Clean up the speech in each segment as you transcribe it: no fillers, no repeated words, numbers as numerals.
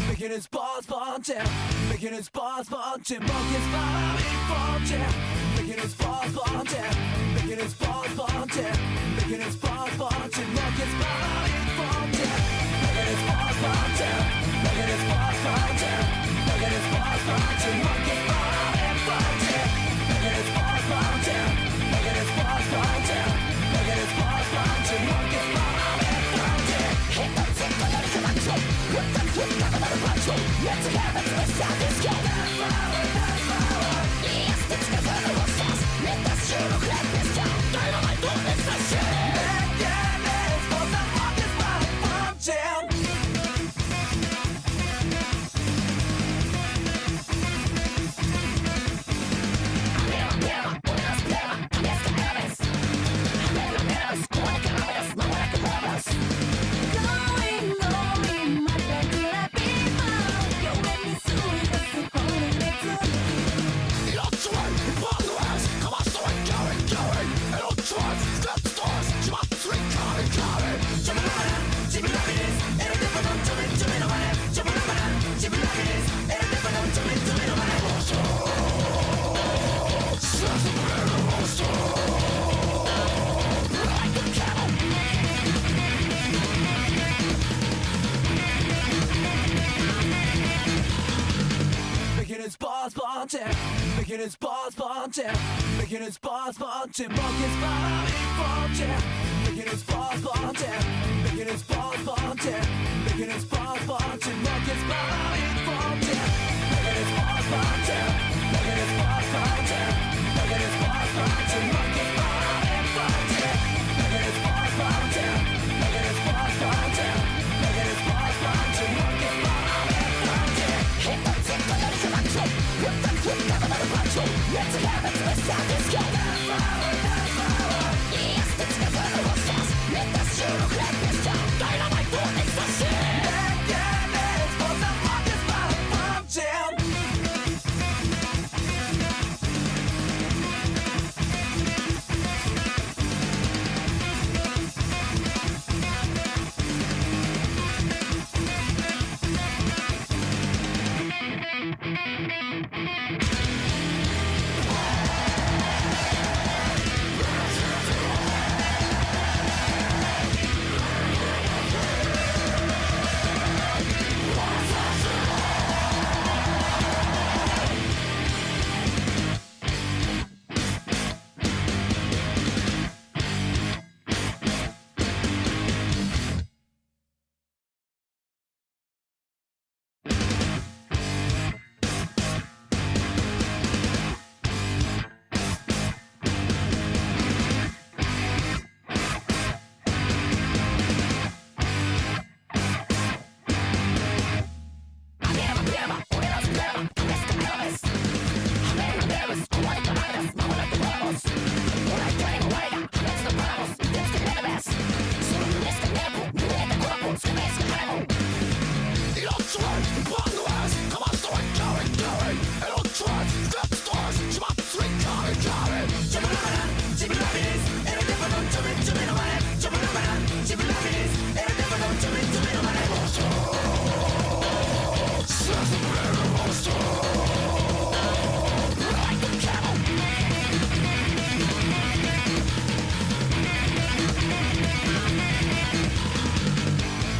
Making his balls bunching, making his balls bunching, monkeys following bunching, making his balls bunching, making his balls bunching, making his balls bunching, monkeys following bunching, making his balls bunching, making his balls bunching, making his balls bunching, monkeys following bunching, making his balls bunching, making his balls bunching, making his balls bunching, monkeys following bunching. Hit the tip of the control, put the foot down on the control. Let's get it to the sound, let's go. Yes, it's the further of stars. Let the shoot of let this down. Dynamite, don't miss the shit. Again, it's for the monkeys following bunching. Making his balls bunching, making his balls bunching, making his balls bunching, monkeys following bunching, making his balls bunching, making his balls bunching, making his balls bunching, monkeys following bunching, making his balls bunching, making his balls bunching, making his balls bunching, monkeys following bunching, making his balls bunching, making his balls bunching, making his balls bunching, monkeys following bunching. Hit the tip of the control, put the foot down on the control. Let's get it to the sound, let's go. Yes, it's the further of stars. Let the shoot of let this down. Dynamite, don't miss the shit. Again, it's for the monkeys following bunching.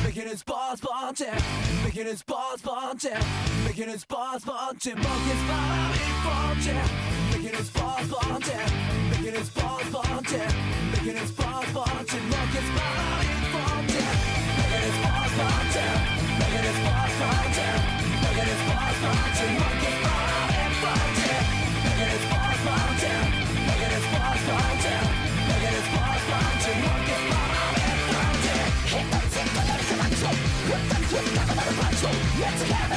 Making his balls bunching, making his balls bunching, making his balls bunching, monkeys following bunching, making his balls bunching, making his balls bunching, making his balls bunching, monkeys following bunching, making his balls bunching, making his balls bunching, making his balls bunching, monkeys following bunching, making his balls bunching, making his balls bunching, making his balls bunching, monkeys following bunching. Hit the tip of the control, put the foot down on the control. Let's get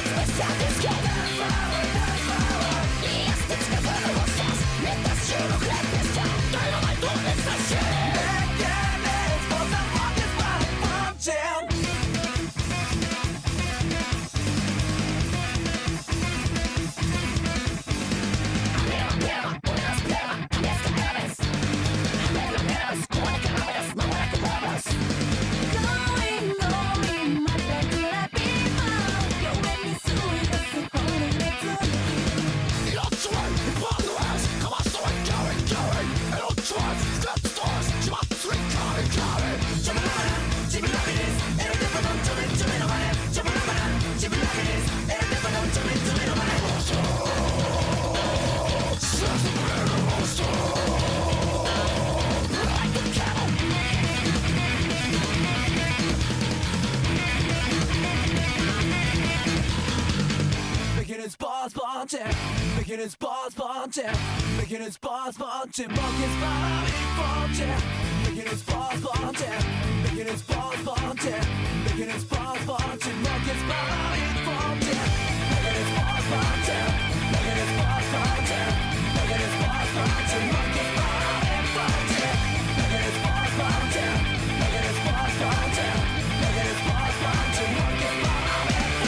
Making his balls bunching, making his balls bunching, monkeys falling bunching, making his balls bunching, making his balls bunching, making his balls bunching, monkeys falling bunching, making his balls bunching, making his balls bunching, making his balls bunching, monkeys falling bunching, making his balls bunching, making his balls bunching, making his balls bunching, monkeys falling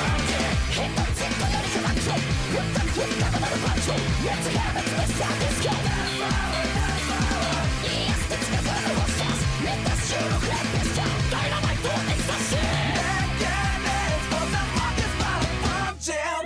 bunching. Hit the tip of the control, put the foot down on the control. Let's have it, let's have this go. Yes, it's the fun of us. Let the show crack this down. Dynamite for ecstasy. Yeah, it's for the monkeys falling bunching.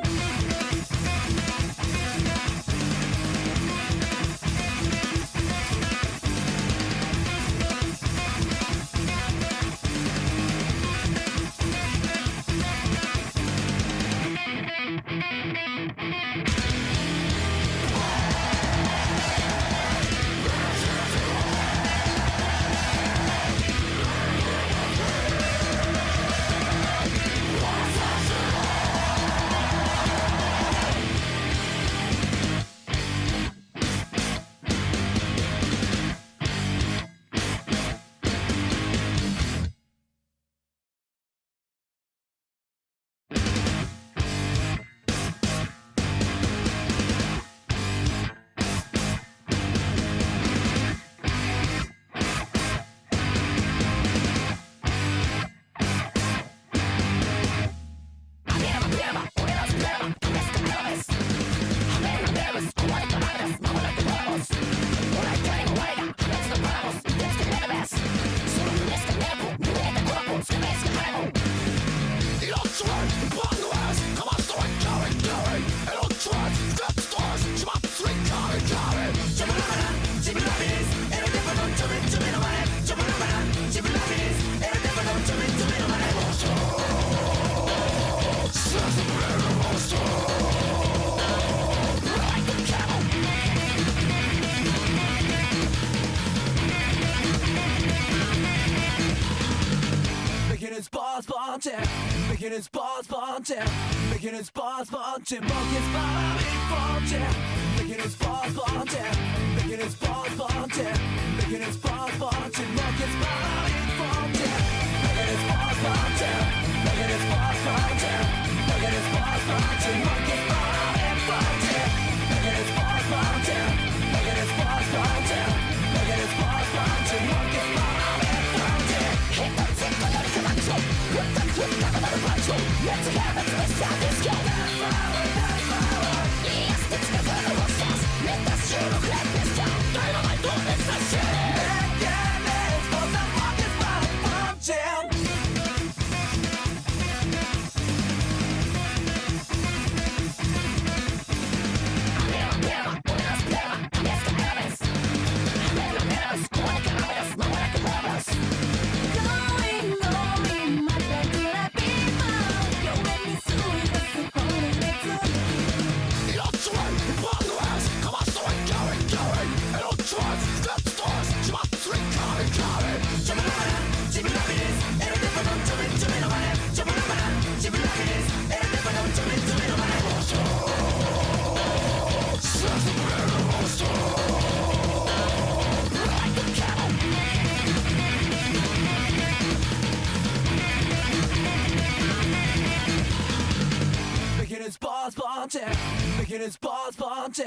Making his balls bunching, making his balls bunching, monkeys falling bunching, making his balls bunching, making his balls bunching, making his balls bunching, monkeys falling bunching, making his balls bunching, making his balls bunching, making his balls bunching, monkeys falling bunching, making his balls bunching, making his balls bunching, making his balls bunching, monkeys falling bunching. Hit the tip of the control, put the foot down on the control. Let's have it, let's have this go. Yes, it's the fun of us. Let the show crack this down. Dynamite for ecstasy. Yeah, it's for the monkeys falling bunching. Going, my regular people. Yo, when you balls punching, making his balls punching,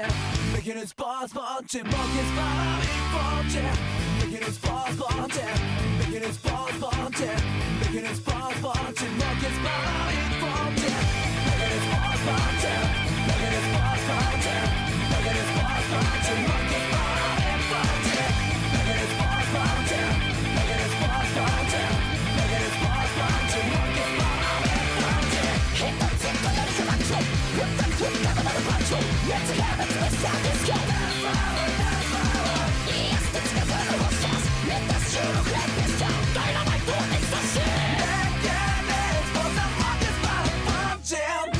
making his balls punching, monkeys bombing punching, making his balls punching, making his balls punching, making his balls punching, monkeys bombing punching, making his balls punching, making his balls punching, making his balls punching, monkeys bombing punching, making his balls punching, making his balls punching, making his balls punching, monkeys bombing punching. Let's have it, let's have this go. Yes, let's get rid of our sauce. Let us shoot a great pistol. Dynamite for ecstasy. Yeah, let's put the monkeys punching.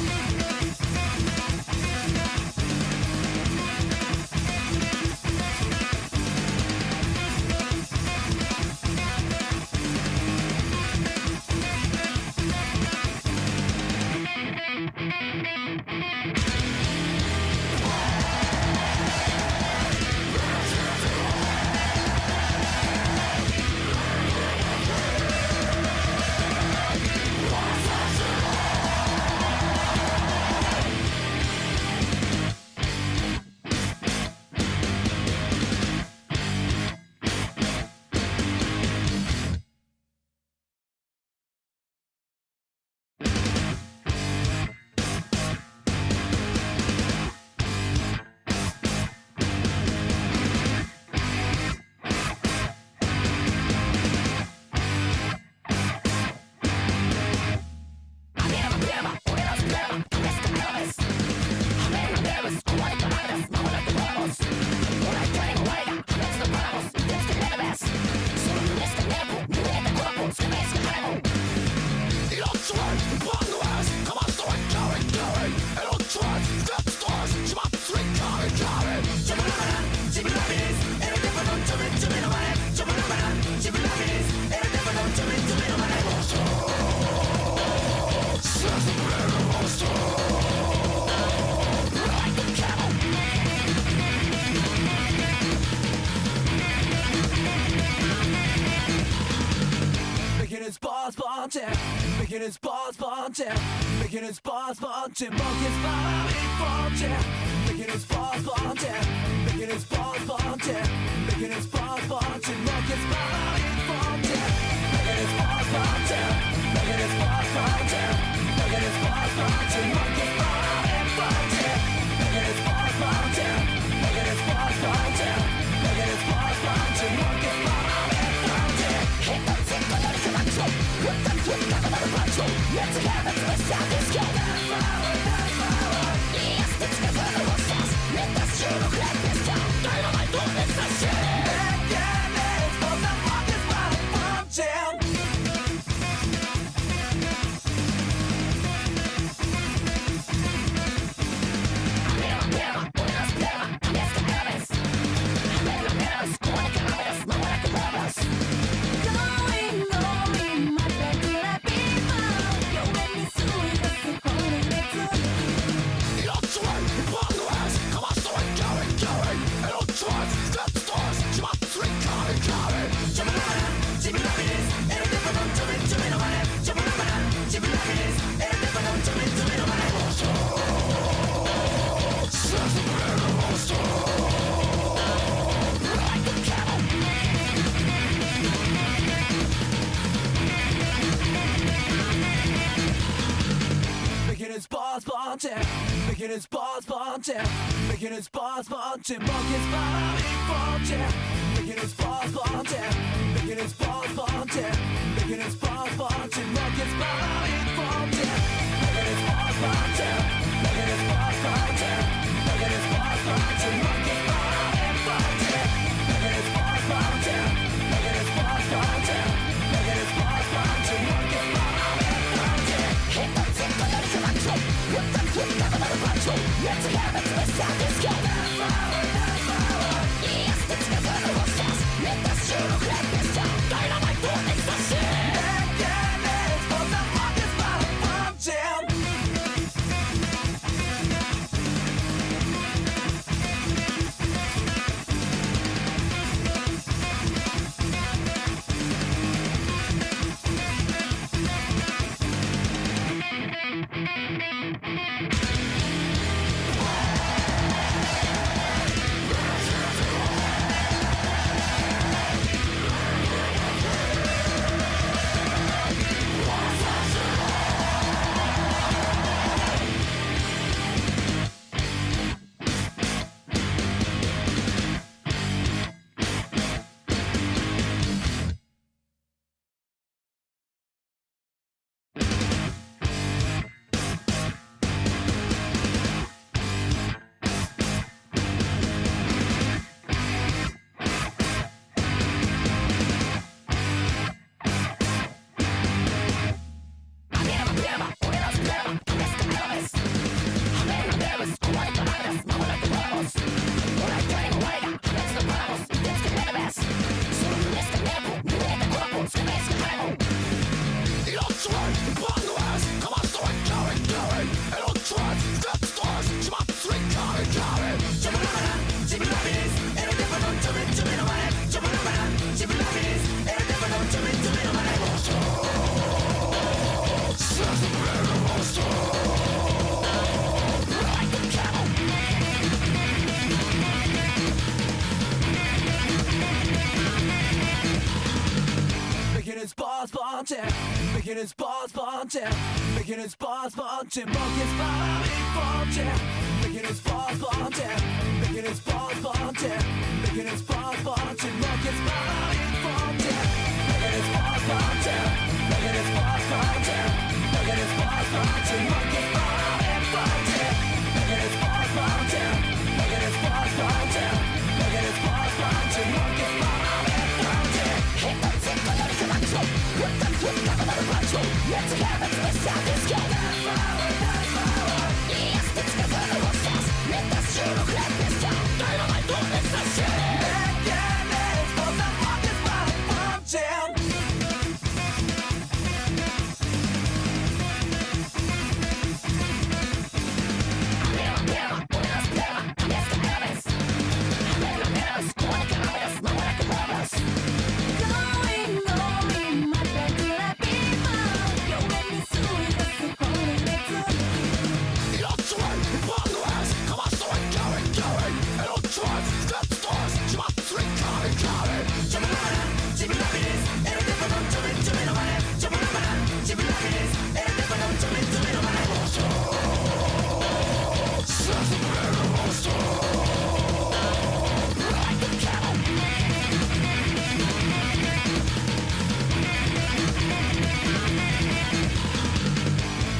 Making his balls punching, making his balls punching, monkeys bombing punching, making his balls punching, making his balls punching, making his balls punching, monkeys bombing punching, making his balls punching, making his balls punching, making his balls punching, monkeys bombing punching, making his balls punching, making his balls punching, making his balls punching, monkeys bombing punching. Hit the tip of the control. Let's have it, let's have this go. Yes, let's get rid of our sauce. Let us shoot a great pistol. Dynamite for ecstasy. Yeah, let's put the monkeys punching. Making his balls punching, making his balls punching, monkeys bombing punching, making his balls punching, making his balls punching, making his balls punching, monkeys bombing punching, making his balls punching, making his balls punching, making his balls punching, monkeys bombing punching, making his balls punching, making his balls punching, making his balls punching, monkeys bombing punching. Hit the tip of the control. Let's have it, let's have this go. Yes, let's get rid of our sauce. Let us shoot a great pistol. Dynamite for ecstasy. Yeah, let's put the monkeys punching. Making his balls bunching, making his balls bunching, making his balls bunching, monkeys falling bunching, making his balls bunching, making his balls bunching, making his balls bunching, monkeys falling bunching, making his balls bunching, making his balls bunching, making his balls bunching, monkeys falling bunching, making his balls bunching, making his balls bunching, making his balls bunching, monkeys falling bunching. Let's have it, let's have this go. Yes, it's the fun of us. Let us shoot a crack this down. Dynamite, don't miss the shit. Yeah, let's go. The fuck is my punching.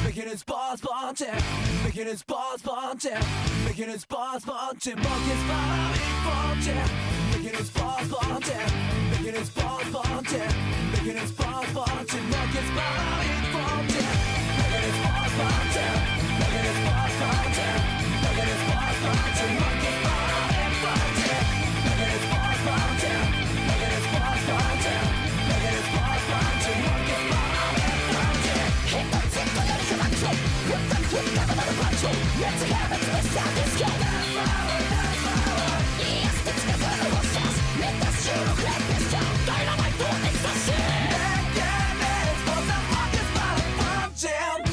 Making his balls bunching, making his balls bunching, making his balls bunching, monkeys falling bunching, making his balls bunching, making his balls bunching, making his balls bunching, monkeys falling bunching, making his balls bunching, making his balls bunching, making his balls bunching, monkeys falling bunching, making his balls bunching, making his balls bunching, making his balls bunching, monkeys falling bunching. Let's have it, let's have this go. Yes, it's the fun of us. Let us shoot a crack this down. Dynamite, don't mix the shit. Yeah, let's go. The fuck is my punching.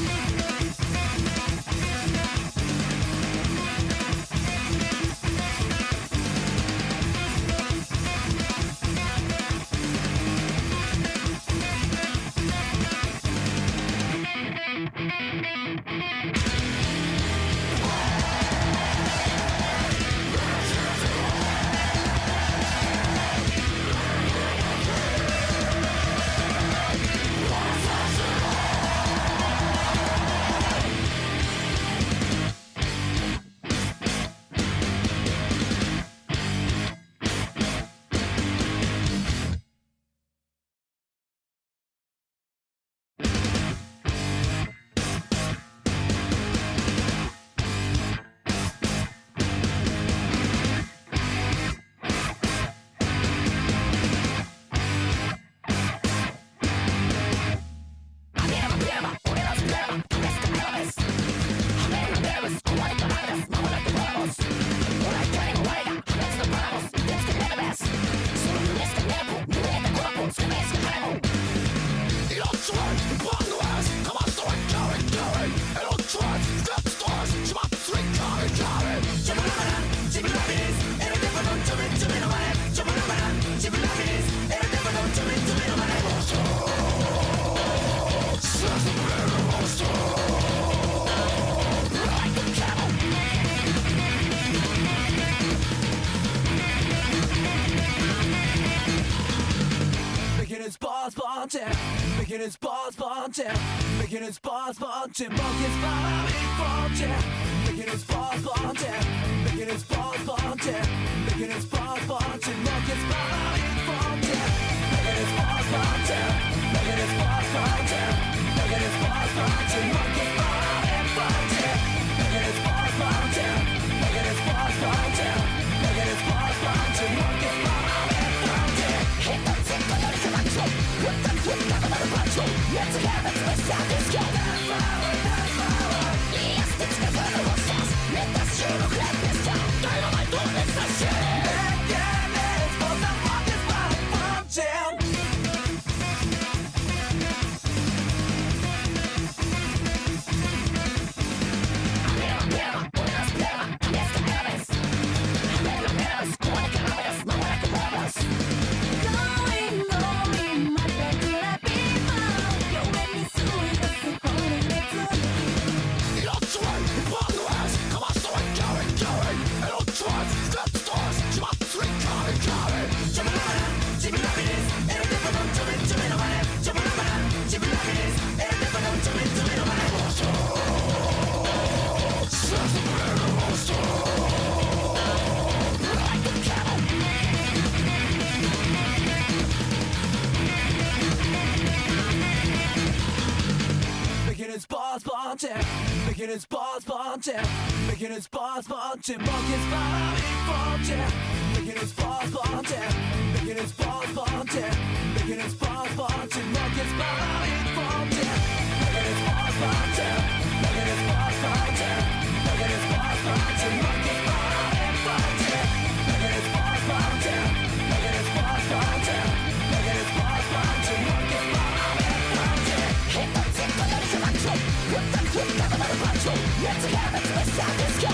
Making his balls bunching, making his balls bunching, monkeys falling bunching, making his balls bunching, making his balls bunching, making his balls bunching, monkeys falling bunching, making his balls bunching, making his balls bunching, making his balls bunching, monkeys falling bunching, making his balls bunching, making his balls bunching, making his balls bunching, monkeys falling bunching. Hit the tip of the control. Let's have it, let's have this go. Yes, it's the punching, making his balls punching, making his balls punching, monkeys falling punching, making his balls punching, making his balls punching, making his balls punching, monkeys falling punching, making his balls punching, making his balls punching, making his balls punching, monkeys falling punching, making his balls punching, making his balls punching, making his balls punching, monkeys falling punching. Hit the tip of the macho, put the quick up on the macho. Let's have it to the side, let's go.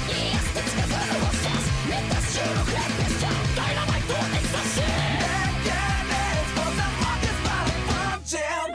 Yes, it's the battle of stars. Let the shoot of black this down. Dynamite door makes the shit. Yeah, let's go. The monkeys falling punching.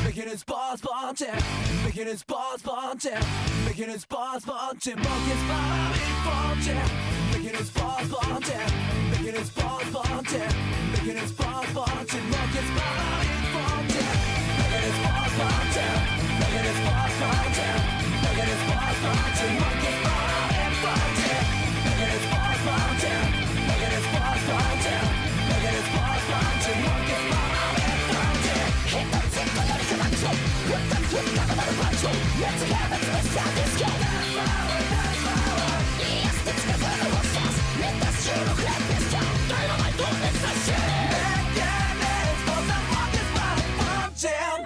Making his balls punching, making his balls punching, making his balls punching, monkeys falling punching, making his balls punching, making his balls punching, making his balls punching, monkeys falling punching, making his balls punching, making his balls punching, making his balls punching, monkeys falling punching, making his balls punching, making his balls punching, making his balls punching, monkeys falling punching. Hit the tip of the macho, put the quick up on the macho. Let's have it to the side, let's go. Yes, it's the battle of stars. Let the shoot of black this down. Dynamite door makes the shit. Yeah, let's go. The monkeys falling punching.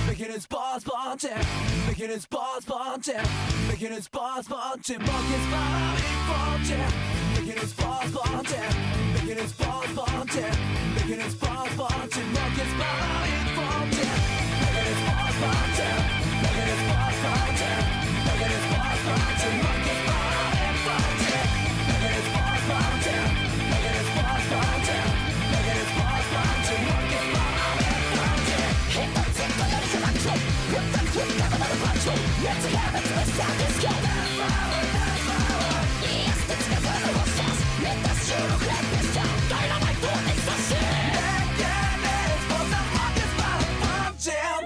Making his balls punching, making his balls punching, making his balls punching, monkeys falling punching, making his balls punching, making his balls punching, making his balls punching, monkeys falling punching, making his balls punching, making his balls punching, making his balls punching, monkeys falling punching, making his balls punching, making his balls punching, making his balls punching, monkeys falling punching. Hit the tip of the macho, put the quick up on the macho. Let's have it to the side, let's go. Yes, it's the battle of stars. Let the shoot of black this down. Dynamite door makes the shit. Yeah, let's go. The monkeys falling punching.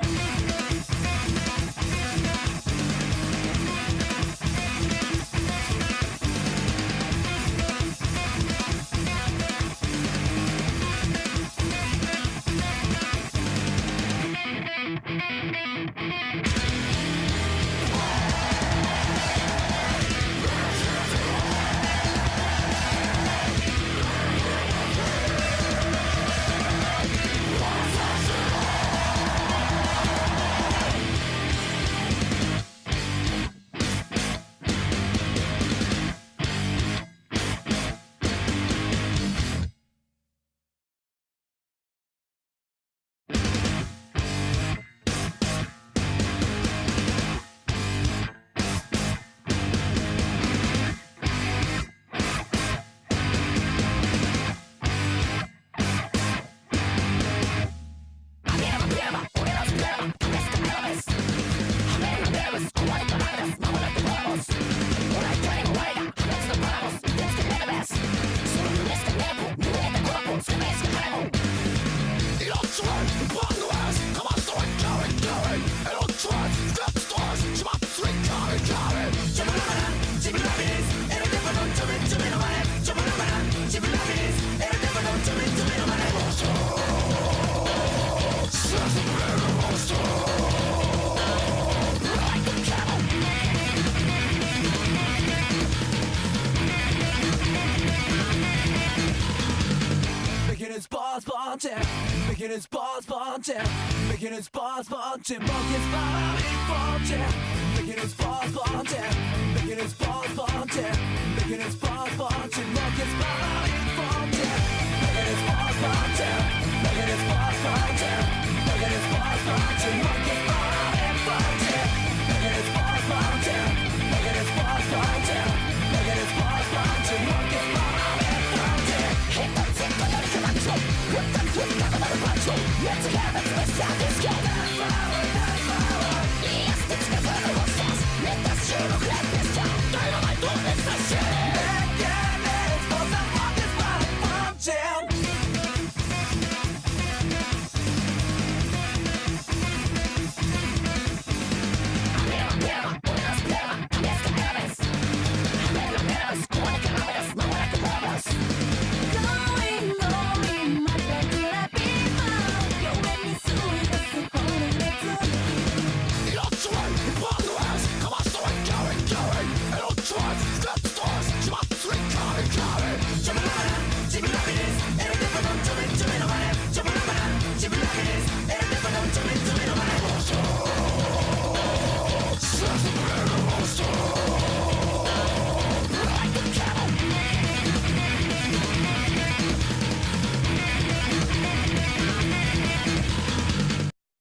Making his balls bunching, making his balls bunching, monkeys falling bunching, making his balls bunching, making his balls bunching, making his balls bunching, monkeys falling bunching, making his balls bunching, making his balls bunching, making his balls bunching, monkeys.